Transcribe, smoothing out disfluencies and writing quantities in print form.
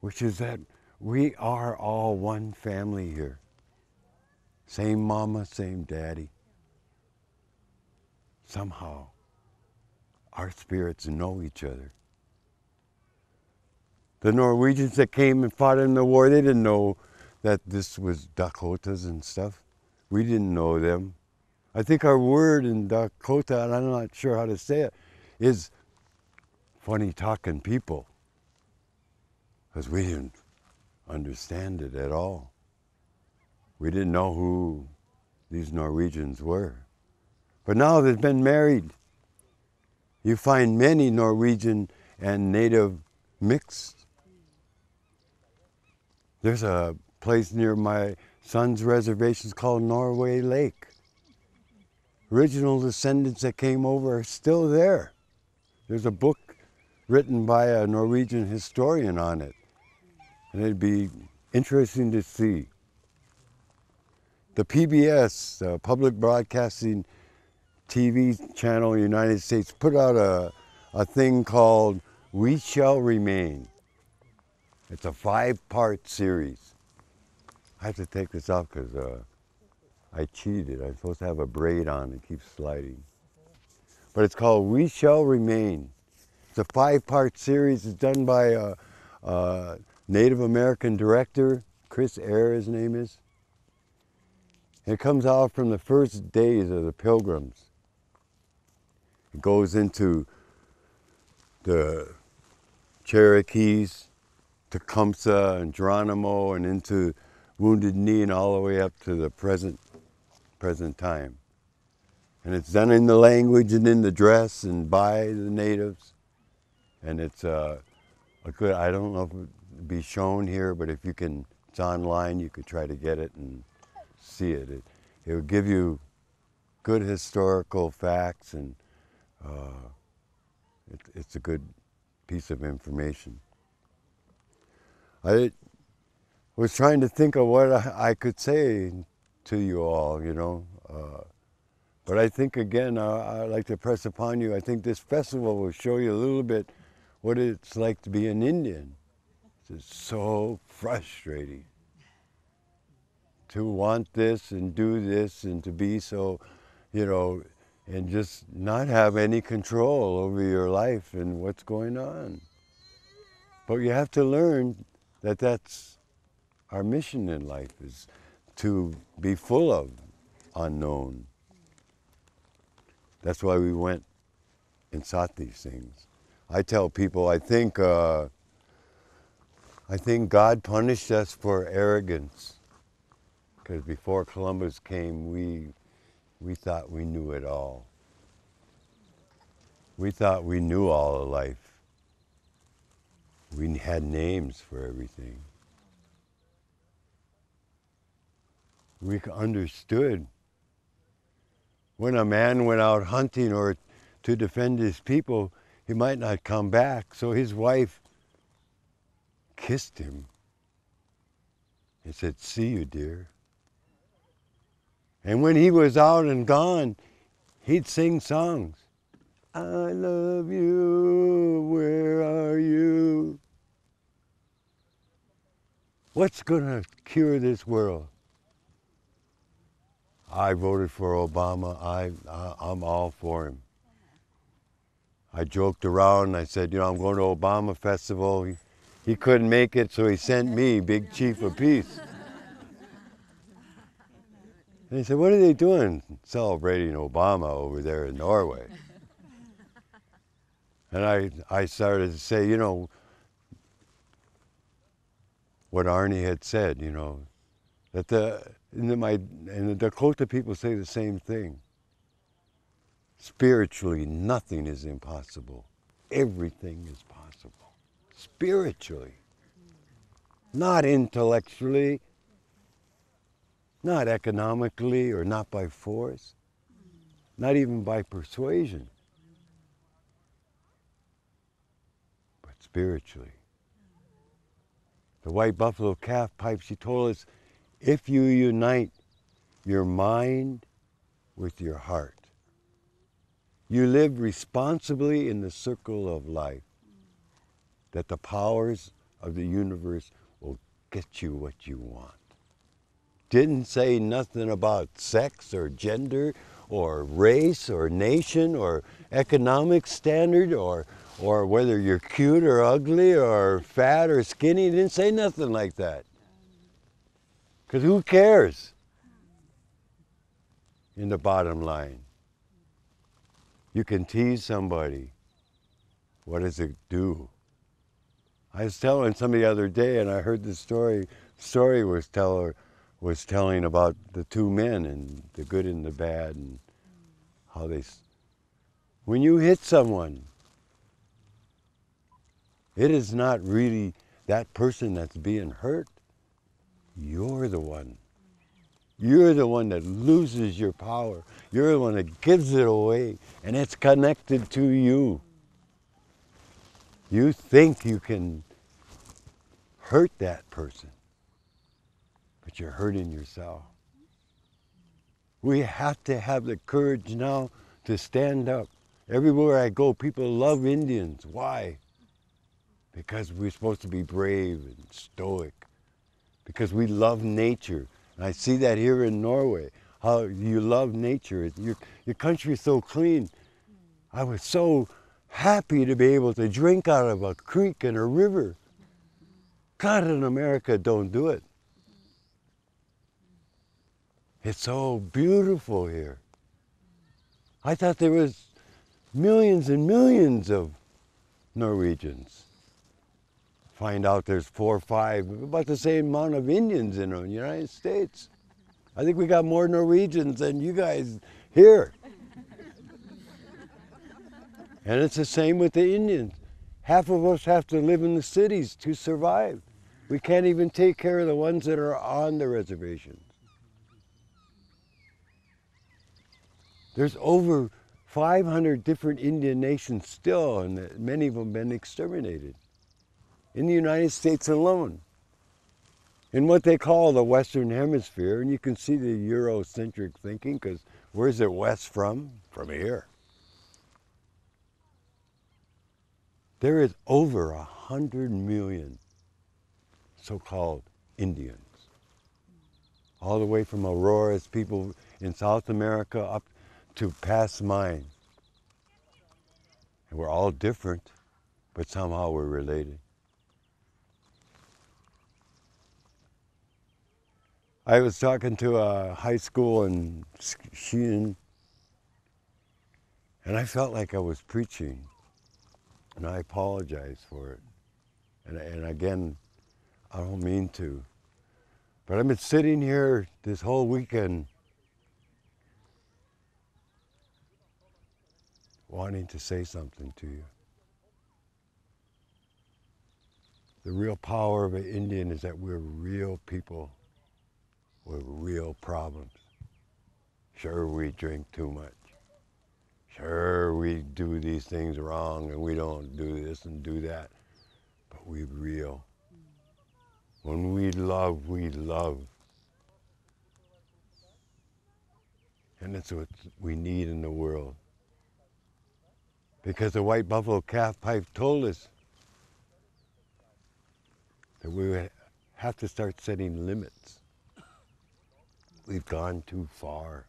which is that we are all one family here. Same mama, same daddy. Somehow, our spirits know each other. The Norwegians that came and fought in the war, they didn't know that this was Dakotas and stuff. We didn't know them. I think our word in Dakota, and I'm not sure how to say it, is funny talking people. Because we didn't understand it at all. We didn't know who these Norwegians were. But now they've been married. You find many Norwegian and native mixed. There's a place near my son's reservation called Norway Lake. Original descendants that came over are still there. There's a book written by a Norwegian historian on it. And it'd be interesting to see. The PBS, Public Broadcasting TV channel in the United States, put out a thing called We Shall Remain. It's a 5-part series. I have to take this off because I cheated. I'm supposed to have a braid on and keep sliding. But it's called We Shall Remain. It's a 5-part series. It's done by a Native American director, Chris Eyre, his name is. It comes out from the first days of the Pilgrims. It goes into the Cherokees, Tecumseh and Geronimo, and into Wounded Knee, and all the way up to the present time. And it's done in the language and in the dress and by the natives. And it's a good, I don't know if it would be shown here, but if you can, it's online, you could try to get it and see it. It would give you good historical facts, and it's a good piece of information. I was trying to think of what I could say to you all, you know. But I think, again, I'd like to press upon you, I think this festival will show you a little bit what it's like to be an Indian. It's so frustrating to want this and do this and to be so, you know, and just not have any control over your life and what's going on. But you have to learn that that's our mission in life, is to be full of unknown. That's why we went and sought these things. I tell people, I think God punished us for arrogance, because before Columbus came, we thought we knew it all. We thought we knew all of life. We had names for everything. We understood when a man went out hunting or to defend his people, he might not come back. So his wife kissed him and said, "See you, dear." And when he was out and gone, he'd sing songs. I love you, where are you? What's gonna cure this world? I voted for Obama. I'm all for him. I joked around. I said, you know, I'm going to Obama Festival. He couldn't make it, so he sent me, Big Chief of Peace. And he said, what are they doing celebrating Obama over there in Norway? And I started to say, you know, what Arnie had said, you know, that the Dakota people say the same thing. Spiritually, nothing is impossible. Everything is possible. Spiritually. Not intellectually, not economically, or not by force, not even by persuasion, but spiritually. The white buffalo calf pipe, she told us, if you unite your mind with your heart, you live responsibly in the circle of life, that the powers of the universe will get you what you want. Didn't say nothing about sex or gender or race or nation or economic standard or whether you're cute or ugly or fat or skinny. Didn't say nothing like that. Because who cares in the bottom line? You can tease somebody. What does it do? I was telling somebody the other day, and I heard the story. Story was telling about the two men and the good and the bad, and how they. When you hit someone, it is not really that person that's being hurt. You're the one. You're the one that loses your power. You're the one that gives it away, and it's connected to you. You think you can hurt that person, but you're hurting yourself. We have to have the courage now to stand up. Everywhere I go, people love Indians. Why? Because we're supposed to be brave and stoic. Because we love nature. And I see that here in Norway, how you love nature. Your country is so clean. I was so happy to be able to drink out of a creek and a river. God, in America don't do it. It's so beautiful here. I thought there was millions and millions of Norwegians. Find out there's 4 or 5, about the same amount of Indians in the United States. I think we got more Norwegians than you guys here. And it's the same with the Indians. Half of us have to live in the cities to survive. We can't even take care of the ones that are on the reservations. There's over 500 different Indian nations still, and many of them have been exterminated in the United States alone. In what they call the Western Hemisphere, and you can see the Eurocentric thinking, because where's it west from? From here. There is over 100 million so-called Indians. All the way from Aurora's people in South America up to past mine. And we're all different, but somehow we're related. I was talking to a high school in Sioux-indianeren, and I felt like I was preaching, and I apologize for it. And again, I don't mean to. But I've been sitting here this whole weekend wanting to say something to you. The real power of an Indian is that we're real people with real problems. Sure, we drink too much. Sure, we do these things wrong and we don't do this and do that. But we're real. When we love, we love. And that's what we need in the world. Because the white buffalo calf pipe told us that we would have to start setting limits. We've gone too far.